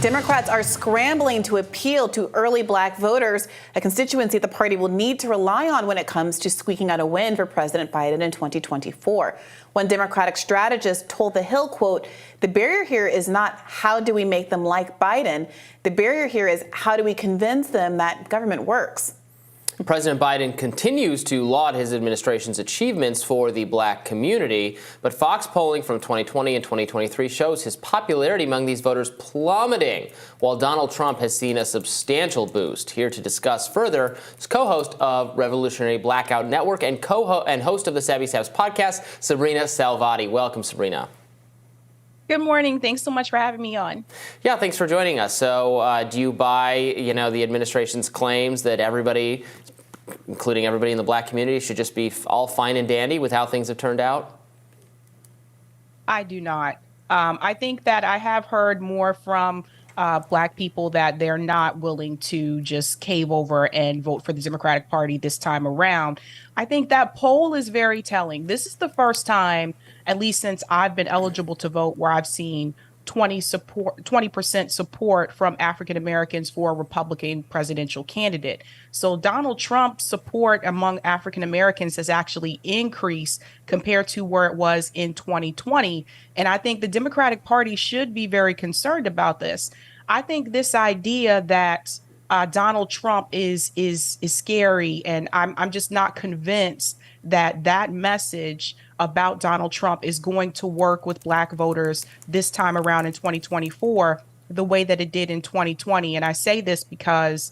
Democrats are scrambling to appeal to early black voters, a constituency the party will need to rely on when it comes to squeaking out a win for President Biden in 2024. One Democratic strategist told The Hill, quote, "The barrier here is not how do we make them like Biden. The barrier here is how do we convince them that government works." President Biden continues to laud his administration's achievements for the black community, but Fox polling from 2020 and 2023 shows his popularity among these voters plummeting, while Donald Trump has seen a substantial boost. Here to discuss further is co-host of Revolutionary Blackout Network and host of the Savvy Saps podcast, Sabrina Salvati. Welcome, Sabrina. Good morning. Thanks so much for having me on. Yeah, thanks for joining us. So do you buy, the administration's claims that everybody, including everybody in the black community, should just be all fine and dandy with how things have turned out? I do not. I think that I have heard more from black people that they're not willing to just cave over and vote for the Democratic Party this time around. I think that poll is very telling. This is the first time, at least since I've been eligible to vote, where I've seen 20% support from African Americans for a Republican presidential candidate. So Donald Trump's support among African Americans has actually increased compared to where it was in 2020. And I think the Democratic Party should be very concerned about this. I think this idea that Donald Trump is scary, and I'm just not convinced that that message about Donald Trump is going to work with black voters this time around in 2024 the way that it did in 2020. And I say this because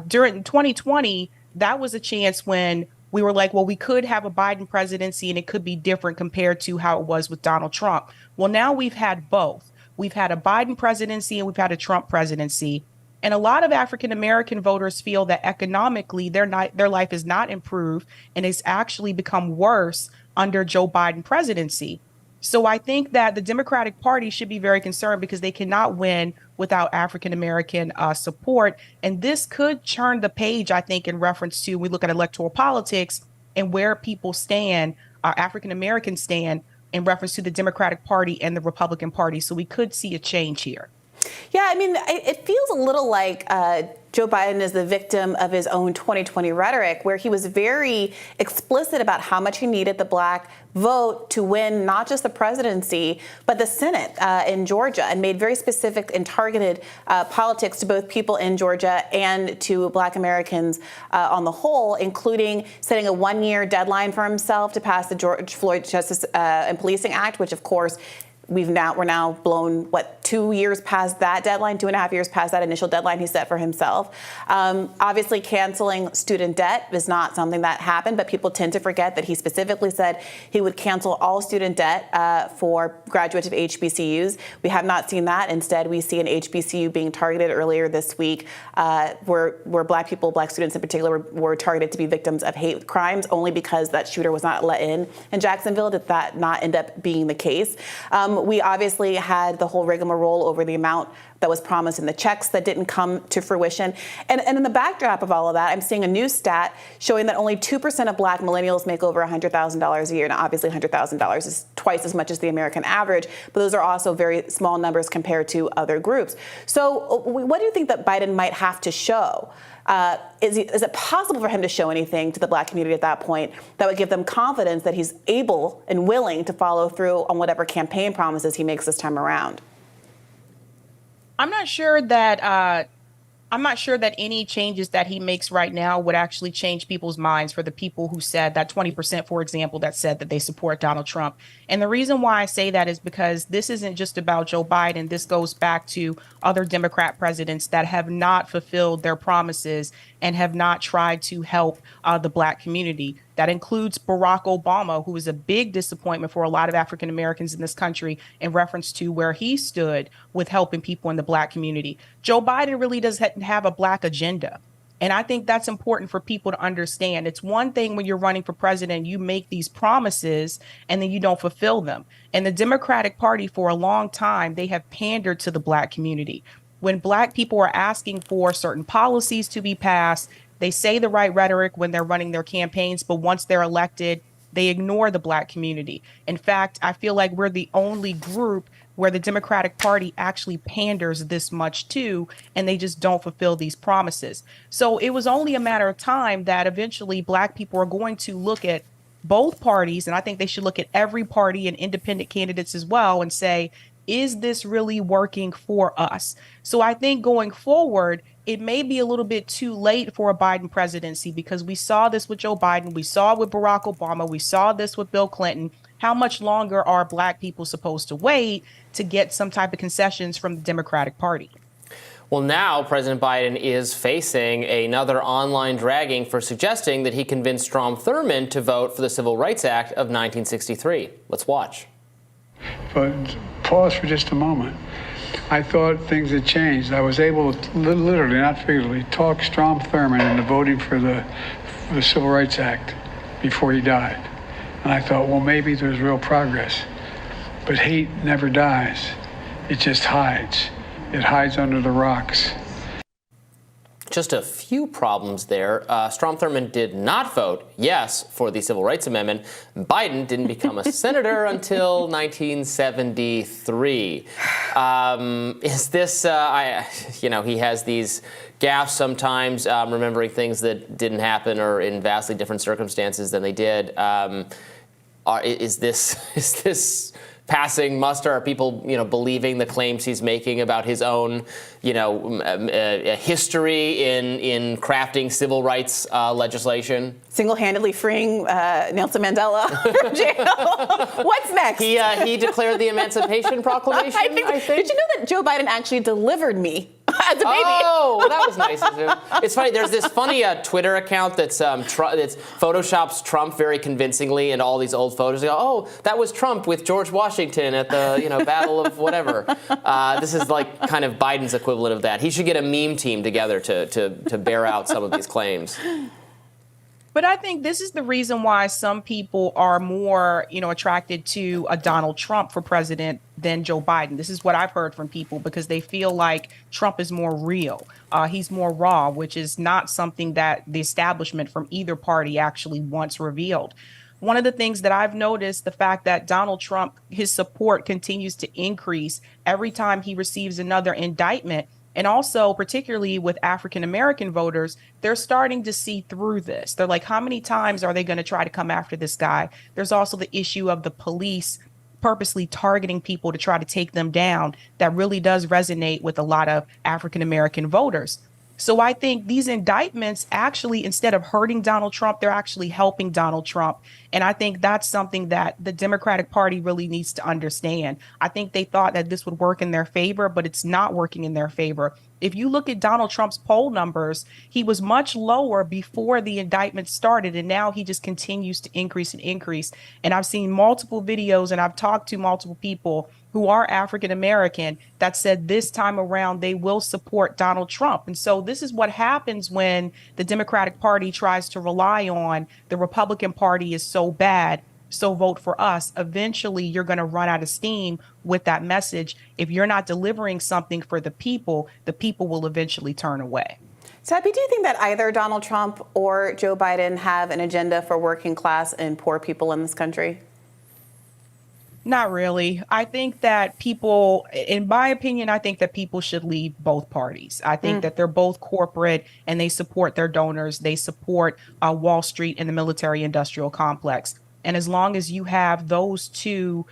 during 2020, that was a chance when we were like, well, we could have a Biden presidency and it could be different compared to how it was with Donald Trump. Well, now we've had both. We've had a Biden presidency and we've had a Trump presidency. And a lot of African American voters feel that economically their life is not improved and it's actually become worse under Joe Biden presidency. So I think that the Democratic Party should be very concerned because they cannot win without African American support. And this could turn the page, I think, in reference to, we look at electoral politics and where people stand, African Americans stand in reference to the Democratic Party and the Republican Party. So we could see a change here. Yeah, I mean, it feels a little like Joe Biden is the victim of his own 2020 rhetoric, where he was very explicit about how much he needed the black vote to win not just the presidency, but the Senate in Georgia, and made very specific and targeted politics to both people in Georgia and to black Americans on the whole, including setting a one-year deadline for himself to pass the George Floyd Justice and Policing Act, which, of course, we're now blown, 2 years past that deadline, 2.5 years past that initial deadline he set for himself. Obviously, canceling student debt is not something that happened, but people tend to forget that he specifically said he would cancel all student debt for graduates of HBCUs. We have not seen that. Instead, we see an HBCU being targeted earlier this week, where black students in particular, were targeted to be victims of hate crimes only because that shooter was not let in Jacksonville. Did that not end up being the case? We obviously had the whole rigmarole over the amount that was promised in the checks that didn't come to fruition. And in the backdrop of all of that, I'm seeing a new stat showing that only 2% of black millennials make over $100,000 a year. Now, obviously, $100,000 is twice as much as the American average, but those are also very small numbers compared to other groups. So what do you think that Biden might have to show? Is it possible for him to show anything to the black community at that point that would give them confidence that he's able and willing to follow through on whatever campaign promises he makes this time around? I'm not sure that any changes that he makes right now would actually change people's minds, for the people who said that 20%, for example, that said that they support Donald Trump. And the reason why I say that is because this isn't just about Joe Biden. This goes back to other Democrat presidents that have not fulfilled their promises and have not tried to help the black community. That includes Barack Obama, who was a big disappointment for a lot of African Americans in this country in reference to where he stood with helping people in the black community. Joe Biden really doesn't have a black agenda. And I think that's important for people to understand. It's one thing when you're running for president, you make these promises and then you don't fulfill them. And the Democratic Party, for a long time, they have pandered to the black community. When black people are asking for certain policies to be passed, they say the right rhetoric when they're running their campaigns, but once they're elected, they ignore the black community. In fact, I feel like we're the only group where the Democratic Party actually panders this much to, and they just don't fulfill these promises. So it was only a matter of time that eventually Black people are going to look at both parties, and I think they should look at every party and independent candidates as well and say, is this really working for us? So I think going forward, it may be a little bit too late for a Biden presidency, because we saw this with Joe Biden, we saw it with Barack Obama, we saw this with Bill Clinton. How much longer are Black people supposed to wait to get some type of concessions from the Democratic Party? Well, now President Biden is facing another online dragging for suggesting that he convinced Strom Thurmond to vote for the Civil Rights Act of 1963. Let's watch. But pause for just a moment. I thought things had changed. I was able to literally, not figuratively, talk Strom Thurmond into voting for the Civil Rights Act before he died. And I thought, well, maybe there's real progress. But hate never dies. It just hides. It hides under the rocks. Just a few problems there. Strom Thurmond did not vote yes for the Civil Rights Amendment. Biden didn't become a senator until 1973. Is this, he has these gaffes sometimes, remembering things that didn't happen or in vastly different circumstances than they did. Is this passing muster? Are people, believing the claims he's making about his own, history in crafting civil rights legislation? Single-handedly freeing Nelson Mandela from jail. What's next? He declared the Emancipation Proclamation, I think. Did you know that Joe Biden actually delivered me as a baby? Oh, that was nice of him. It's funny. There's this funny Twitter account that's photoshops Trump very convincingly into all these old photos. They go, oh, that was Trump with George Washington at the Battle of whatever. This is like kind of Biden's equivalent of that. He should get a meme team together to bear out some of these claims. But I think this is the reason why some people are more, attracted to a Donald Trump for president than Joe Biden. This is what I've heard from people, because they feel like Trump is more real. He's more raw, which is not something that the establishment from either party actually wants revealed. One of the things that I've noticed, the fact that Donald Trump, his support continues to increase every time he receives another indictment. And also, particularly with African-American voters, they're starting to see through this. They're like, how many times are they going to try to come after this guy? There's also the issue of the police purposely targeting people to try to take them down. That really does resonate with a lot of African-American voters. So I think these indictments actually, instead of hurting Donald Trump, they're actually helping Donald Trump. And I think that's something that the Democratic Party really needs to understand. I think they thought that this would work in their favor, but it's not working in their favor. If you look at Donald Trump's poll numbers, he was much lower before the indictment started, and now he just continues to increase and increase. And I've seen multiple videos, and I've talked to multiple people who are African American that said this time around they will support Donald Trump. And so this is what happens when the Democratic Party tries to rely on the Republican Party is so bad, so vote for us. Eventually, you're going to run out of steam with that message. If you're not delivering something for the people will eventually turn away. Tabby, do you think that either Donald Trump or Joe Biden have an agenda for working class and poor people in this country? Not really. I think that people, in my opinion, I think that people should leave both parties. I think that they're both corporate and they support their donors. They support Wall Street and the military industrial complex. And as long as you have those two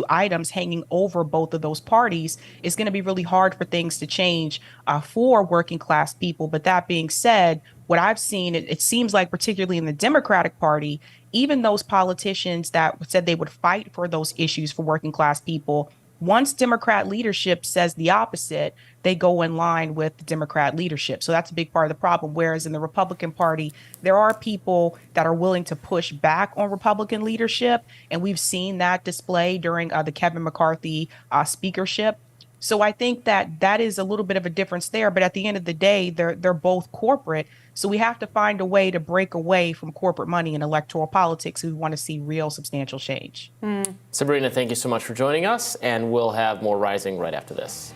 items hanging over both of those parties, it's going to be really hard for things to change for working class people. But that being said, what I've seen, it seems like particularly in the Democratic Party, even those politicians that said they would fight for those issues for working class people, once Democrat leadership says the opposite, they go in line with the Democrat leadership. So that's a big part of the problem. Whereas in the Republican Party, there are people that are willing to push back on Republican leadership. And we've seen that display during the Kevin McCarthy speakership. So I think that is a little bit of a difference there. But at the end of the day, they're both corporate. So we have to find a way to break away from corporate money and electoral politics if we want to see real substantial change. Sabrina, thank you so much for joining us. And we'll have more Rising right after this.